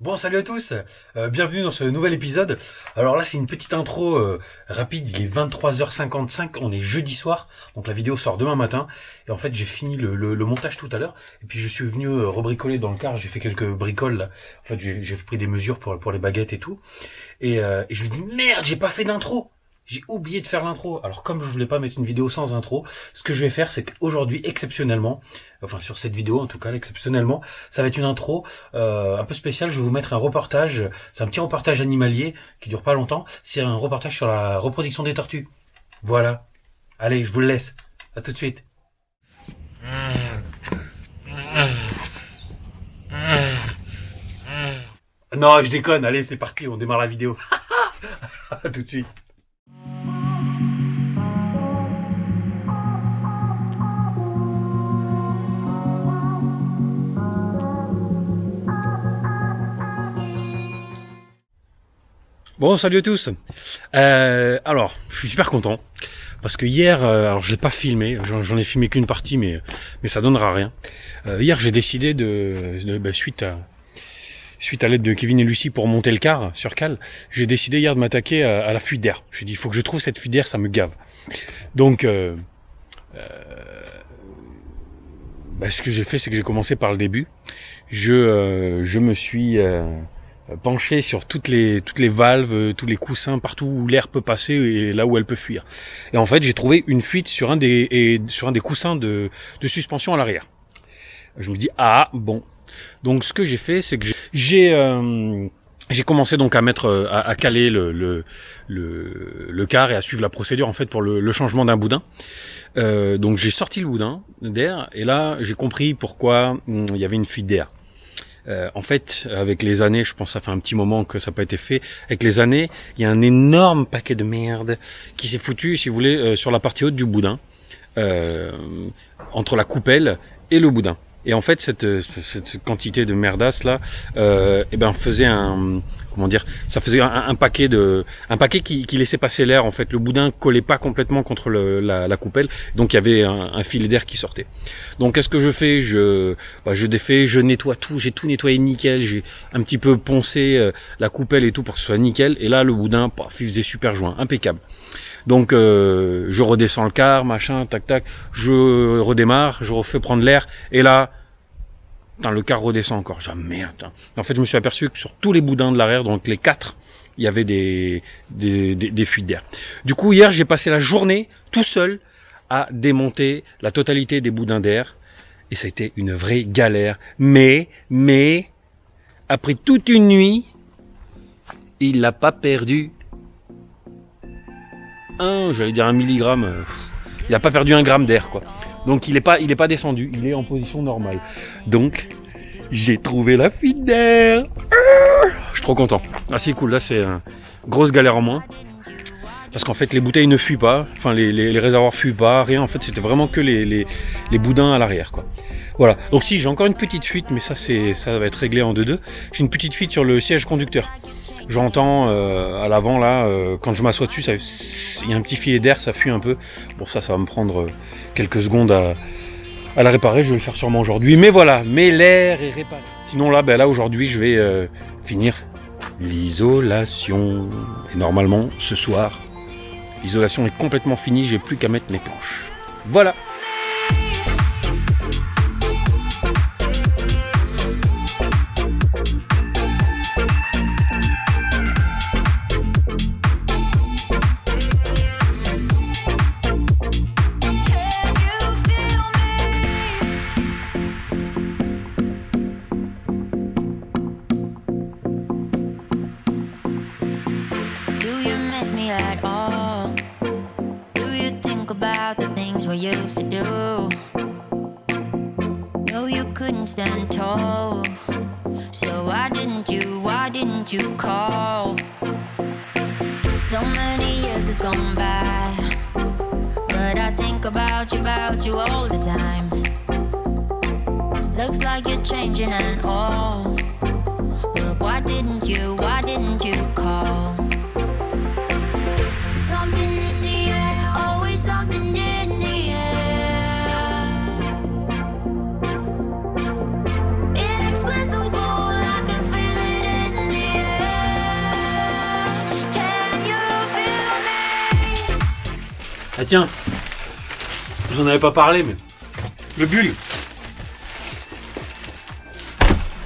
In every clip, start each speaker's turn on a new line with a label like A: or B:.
A: Bon, salut à tous, bienvenue dans ce nouvel épisode. Alors là, c'est une petite intro rapide, il est 23h55, on est jeudi soir, donc la vidéo sort demain matin. Et en fait, j'ai fini le montage tout à l'heure, et puis je suis venu rebricoler dans le car, j'ai fait quelques bricoles là. En fait, j'ai pris des mesures pour les baguettes et tout. Et je lui dis, merde, j'ai pas fait d'intro. J'ai oublié de faire l'intro. Alors comme je voulais pas mettre une vidéo sans intro, ce que je vais faire, c'est qu'aujourd'hui, exceptionnellement, enfin sur cette vidéo en tout cas, exceptionnellement, ça va être une intro un peu spéciale. Je vais vous mettre un reportage. C'est un petit reportage animalier qui dure pas longtemps. C'est un reportage sur la reproduction des tortues. Voilà. Allez, je vous le laisse. À tout de suite. Non, je déconne. Allez, c'est parti. On démarre la vidéo. À tout de suite. Bon, salut à tous. Alors, je suis super content parce que hier, alors je l'ai pas filmé, j'en ai filmé qu'une partie, mais ça donnera rien. Hier, j'ai décidé suite à l'aide de Kevin et Lucie pour monter le car sur Cal, j'ai décidé hier de m'attaquer à la fuite d'air. J'ai dit, il faut que je trouve cette fuite d'air, ça me gave. Donc, ce que j'ai fait, c'est que j'ai commencé par le début. Je me suis penché sur toutes les valves, tous les coussins, partout où l'air peut passer et là où elle peut fuir. Et en fait, j'ai trouvé une fuite sur un des coussins de suspension à l'arrière. Je me dis bon. Donc ce que j'ai fait, c'est que j'ai commencé donc à mettre à caler le car et à suivre la procédure en fait pour le changement d'un boudin. Donc j'ai sorti le boudin d'air et là j'ai compris pourquoi il y avait une fuite d'air. En fait, avec les années, je pense que ça fait un petit moment que ça n'a pas été fait, avec les années, il y a un énorme paquet de merde qui s'est foutu, si vous voulez, sur la partie haute du boudin, entre la coupelle et le boudin. Et en fait, cette quantité de merdasse là, faisait ça faisait un paquet qui laissait passer l'air. En fait, le boudin collait pas complètement contre la coupelle, donc il y avait un filet d'air qui sortait. Donc, qu'est-ce que je fais? Je défais, je nettoie tout, j'ai tout nettoyé nickel, j'ai un petit peu poncé la coupelle et tout pour que ce soit nickel. Et là, le boudin, il faisait super joint, impeccable. Donc je redescends le car, machin, tac tac, je redémarre, je refais prendre l'air, et là, le car redescend encore. J'ai merde. En fait, je me suis aperçu que sur tous les boudins de l'arrière, donc les 4, il y avait des fuites d'air. Du coup, hier, j'ai passé la journée tout seul à démonter la totalité des boudins d'air, et ça a été une vraie galère. Mais après toute une nuit, il l'a pas perdu. Un milligramme, il a pas perdu 1 gramme d'air, quoi. Donc il est pas descendu, il est en position normale. Donc j'ai trouvé la fuite d'air. Je suis trop content. Ah c'est cool, là c'est une grosse galère en moins. Parce qu'en fait les bouteilles ne fuient pas, enfin les réservoirs fuient pas, rien. En fait c'était vraiment que les boudins à l'arrière, quoi. Voilà. Donc si j'ai encore une petite fuite, mais ça va être réglé en 2-2. J'ai une petite fuite sur le siège conducteur. J'entends à l'avant là, quand je m'assois dessus, il y a un petit filet d'air, ça fuit un peu. Bon ça va me prendre quelques secondes à la réparer, je vais le faire sûrement aujourd'hui. Mais voilà, mais l'air est réparé. Sinon là aujourd'hui je vais finir l'isolation. Et normalement ce soir, l'isolation est complètement finie, j'ai plus qu'à mettre mes planches. Voilà.
B: At all? Do you think about the things we used to do? No, you couldn't stand tall. So why didn't you call? So many years has gone by, but I think about you all the time. Looks like you're changing and all, but why didn't you call? Something in the air, always something in the air. Inexplicable, I can feel it
A: Ah tiens, je vous en avais pas parlé, mais le bulle.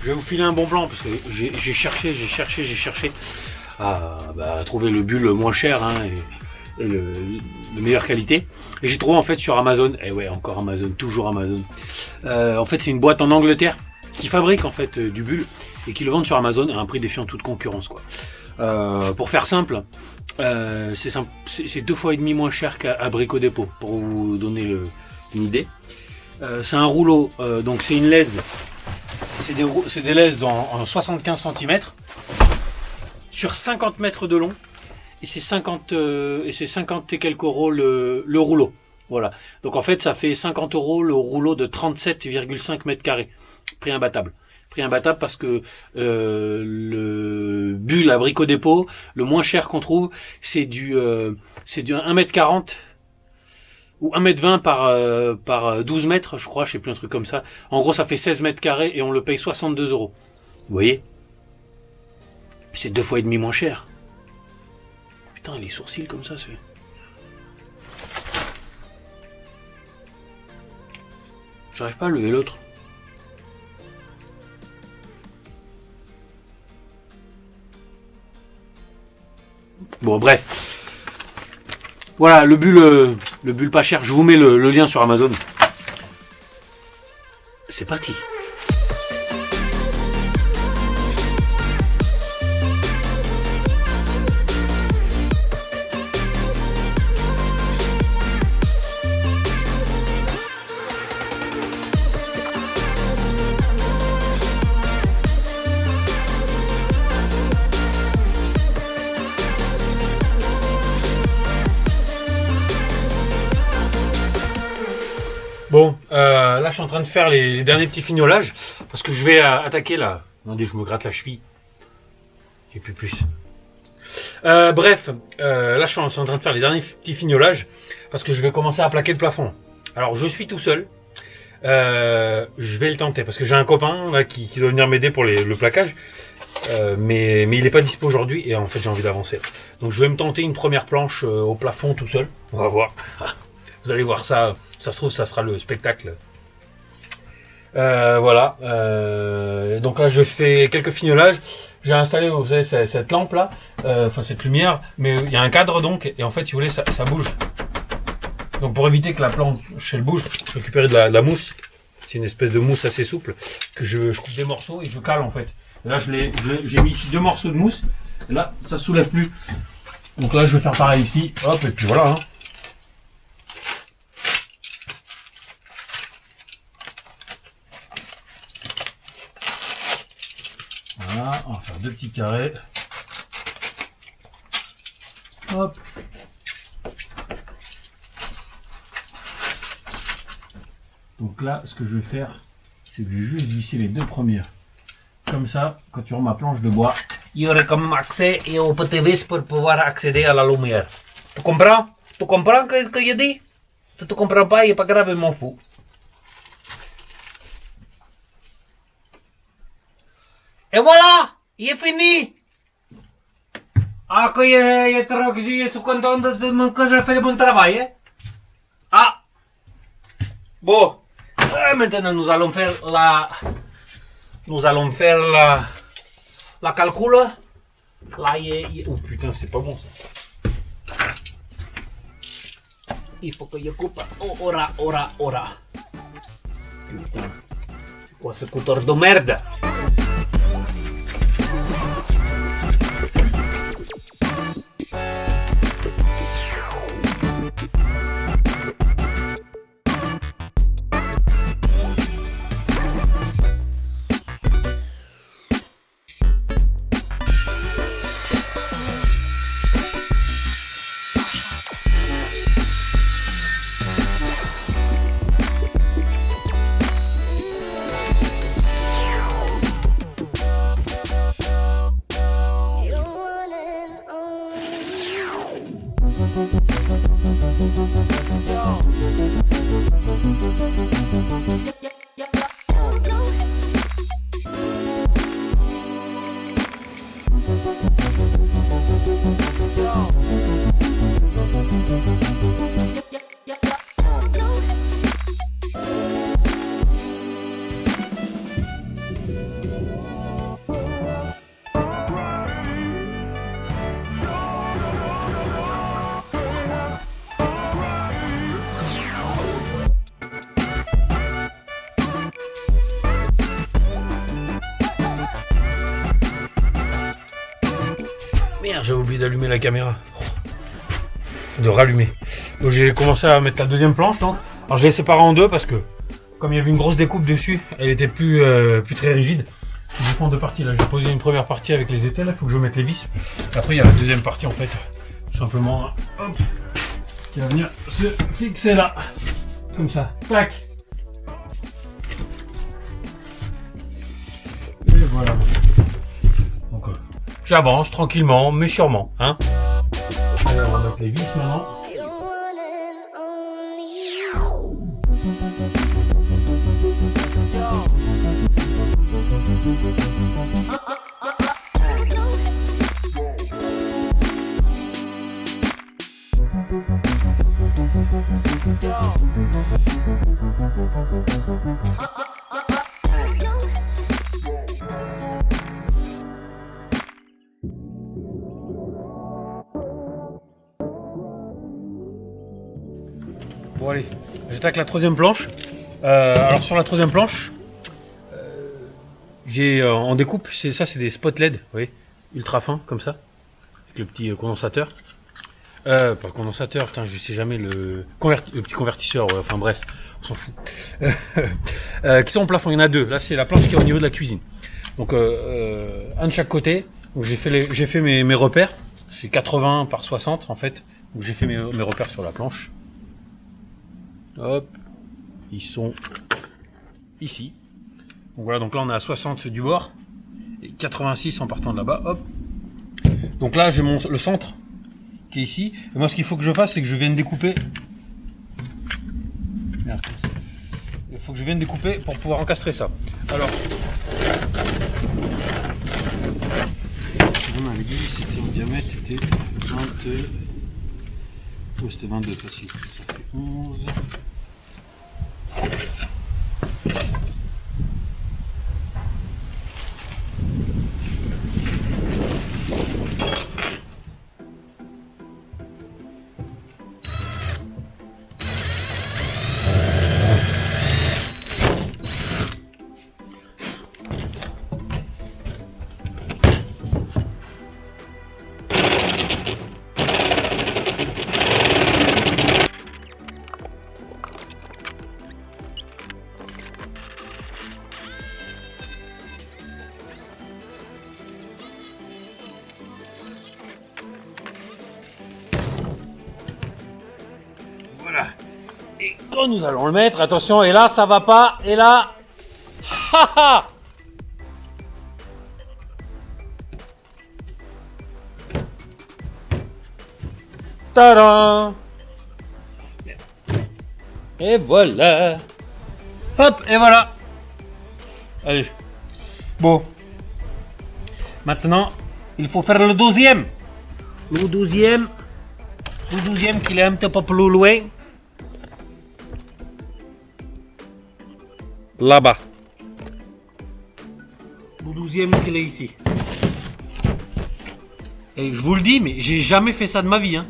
A: Je vais vous filer un bon plan parce que j'ai cherché à trouver le bulle moins cher hein, et de meilleure qualité. Et j'ai trouvé en fait sur Amazon, et ouais encore Amazon, toujours Amazon. En fait c'est une boîte en Angleterre qui fabrique en fait du bulle et qui le vendent sur Amazon à un prix défiant toute concurrence quoi. Pour faire simple, c'est 2 fois et demi moins cher qu'à Brico Dépôt pour vous donner une idée. C'est un rouleau, donc c'est une laise. C'est des laises en 75 cm sur 50 mètres de long et c'est 50 et quelques euros le rouleau. Voilà. Donc en fait ça fait 50 euros le rouleau de 37,5 mètres carrés. Prix imbattable. Prix imbattable parce que le bulle à Brico Dépôt, le moins cher qu'on trouve, c'est du 1m40 ou 1m20 par 12 mètres, je crois, je sais plus, un truc comme ça. En gros, ça fait 16 mètres carrés et on le paye 62 euros. Vous voyez? C'est 2 fois et demi moins cher. Putain, les sourcils comme ça, c'est... J'arrive pas à lever l'autre. Bon, bref. Voilà, le bulle pas cher. Je vous mets le lien sur Amazon. C'est parti. Bon, là je suis en train de faire les derniers petits fignolages parce que je vais attaquer là. Attendez, je me gratte la cheville. J'ai plus. Bref, là je suis en train de faire les derniers petits fignolages parce que je vais commencer à plaquer le plafond. Alors je suis tout seul. Je vais le tenter parce que j'ai un copain là qui doit venir m'aider pour le plaquage. Mais il est pas dispo aujourd'hui et en fait j'ai envie d'avancer. Donc je vais me tenter une première planche au plafond tout seul. On va voir. Vous allez voir ça. Ça se trouve, ça sera le spectacle. Voilà. Donc là, je fais quelques fignolages. J'ai installé, vous savez, cette lampe là, enfin cette lumière, mais il y a un cadre donc, et en fait, si vous voulez, ça bouge. Donc pour éviter que la planche elle bouge, je récupère de la mousse. C'est une espèce de mousse assez souple que je coupe des morceaux et je cale en fait. Et là, j'ai mis ici 2 morceaux de mousse. Et là, ça se soulève plus. Donc là, je vais faire pareil ici. Hop, et puis voilà. Hein. Voilà, on va faire 2 petits carrés. Hop. Donc là, ce que je vais faire, c'est que je vais juste visser les 2 premières. Comme ça, quand tu auras ma planche de bois, il y aurait quand même accès et on peut te vis pour pouvoir accéder à la lumière. Tu comprends? Tu comprends ce que je dis? Tu ne comprends pas, il n'est pas grave, je m'en fous. Et voilà, il est fini. Ah, que je suis content que j'ai fait le bon travail. Hein? Ah, bon. Maintenant, nous allons faire la calcul. Là, oh putain, c'est pas bon ça. Il faut que je coupe. Ora. Putain, c'est quoi ce couteau de merde? Merde, j'avais oublié d'allumer la caméra. De rallumer. Donc j'ai commencé à mettre la deuxième planche. Donc. Alors je l'ai séparée en deux parce que comme il y avait une grosse découpe dessus, elle était plus très rigide. Je vais prendre deux parties là. J'ai posé une première partie avec les étais. Il faut que je mette les vis. Après il y a la deuxième partie en fait. Tout simplement, hop, qui va venir se fixer là. Comme ça. Tac. Et voilà. Donc j'avance tranquillement mais sûrement. Hein. Allez, on va mettre les vis maintenant. Bon allez, j'attaque la troisième planche. Alors sur la troisième planche, j'ai en découpe, c'est des spots LED, vous voyez, ultra fins comme ça, avec le petit condensateur. Pas le condensateur, putain, je sais jamais le petit convertisseur, ouais, enfin bref, on s'en fout. Qui sont au plafond, il y en a deux. Là c'est la planche qui est au niveau de la cuisine. Donc un de chaque côté. Donc j'ai fait mes repères. C'est 80 par 60 en fait. Donc j'ai fait mes repères sur la planche. Hop, ils sont ici. Donc voilà, donc là on est à 60 du bord et 86 en partant de là-bas. Hop. Donc là j'ai le centre qui est ici. Et moi ce qu'il faut que je fasse, c'est que je vienne découper. Merde. Il faut que je vienne découper pour pouvoir encastrer ça. Alors, on avait dit c'était en diamètre, c'était 20. Oh, c'était 22 facile. Ça fait 11. Voilà. Et quand nous allons le mettre, attention, et là ça va pas, et là, haha. Tadam. Et voilà. Hop, et voilà. Allez. Bon. Maintenant, il faut faire le 12e. Le 12e. Le 12e qu'il est un petit peu plus loin. Là-bas. Le 12e qu'il est ici. Et je vous le dis, mais j'ai jamais fait ça de ma vie. Hein.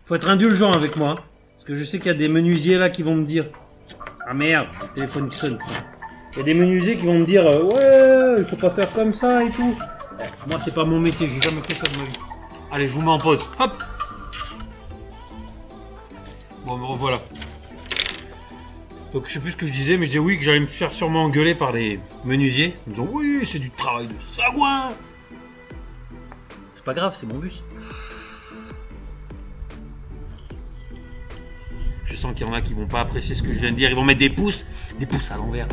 A: Faut être indulgent avec moi. Hein, parce que je sais qu'il y a des menuisiers là qui vont me dire. Ah merde, le téléphone qui sonne. Il y a des menuisiers qui vont me dire ouais, il faut pas faire comme ça et tout. Moi c'est pas mon métier, j'ai jamais fait ça de ma vie. Allez, je vous mets en pause. Hop. Bon, me revoilà. Donc je sais plus ce que je disais, mais je disais oui que j'allais me faire sûrement engueuler par des menuisiers. Ils me disant oui, c'est du travail de sagouin. C'est pas grave, c'est mon bus. Je sens qu'il y en a qui vont pas apprécier ce que je viens de dire. Ils vont mettre des pouces à l'envers.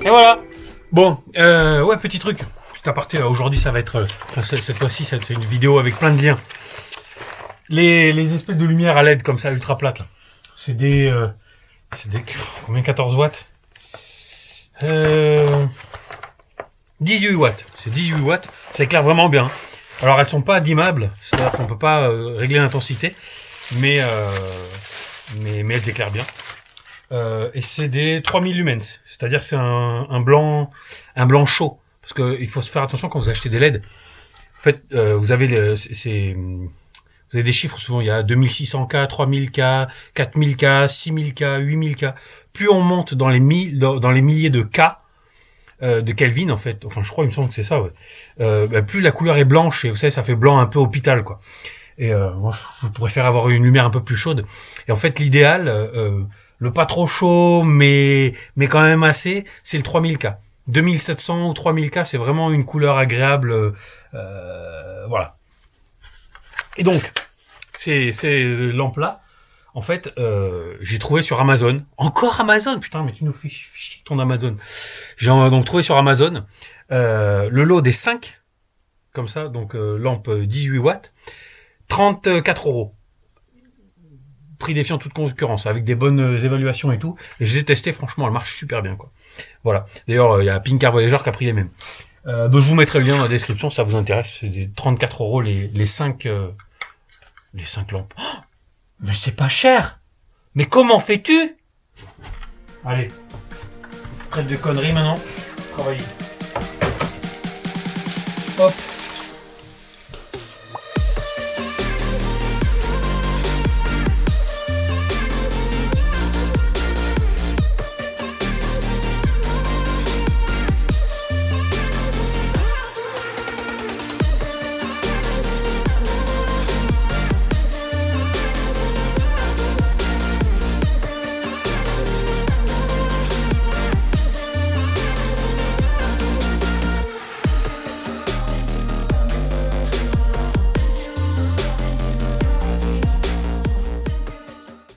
A: Et voilà. Bon, ouais, petit truc. Petit aparté, aujourd'hui ça va être... cette fois-ci, c'est une vidéo avec plein de liens. Les espèces de lumière à LED comme ça, ultra plates, là. C'est des combien 14 watts 18 watts. C'est 18 watts. Ça éclaire vraiment bien. Alors elles sont pas dimmables, c'est-à-dire qu'on peut pas régler l'intensité, mais elles éclairent bien. Et c'est des 3000 lumens, c'est-à-dire que c'est un blanc chaud, parce que il faut se faire attention quand vous achetez des LED. En fait, vous avez vous avez des chiffres souvent, il y a 2600K, 3000K, 4000K, 6000K, 8000K. Plus on monte dans les milliers de K de Kelvin en fait, enfin je crois, il me semble que c'est ça, ouais. Plus la couleur est blanche, et vous savez, ça fait blanc un peu hôpital, quoi. Et moi je préfère avoir une lumière un peu plus chaude. Et en fait l'idéal, le pas trop chaud mais quand même assez, c'est le 3000K. 2700 ou 3000K, c'est vraiment une couleur agréable, voilà. Et donc ces lampes là, en fait, j'ai trouvé sur Amazon. Encore Amazon, putain, mais tu nous fais chier ton Amazon. J'ai donc trouvé sur Amazon le lot des 5, comme ça, donc lampe 18 watts, 34 €. Prix défiant toute concurrence, avec des bonnes évaluations et tout. Et je les ai testés, franchement, elles marchent super bien, quoi. Voilà. D'ailleurs, il y a Pinkar Voyageur qui a pris les mêmes. Donc je vous mettrai le lien dans la description si ça vous intéresse. C'est des 34 € les 5 lampes. Oh, mais c'est pas cher. Mais comment fais-tu? Allez, trêve de conneries maintenant. Travailler. Hop.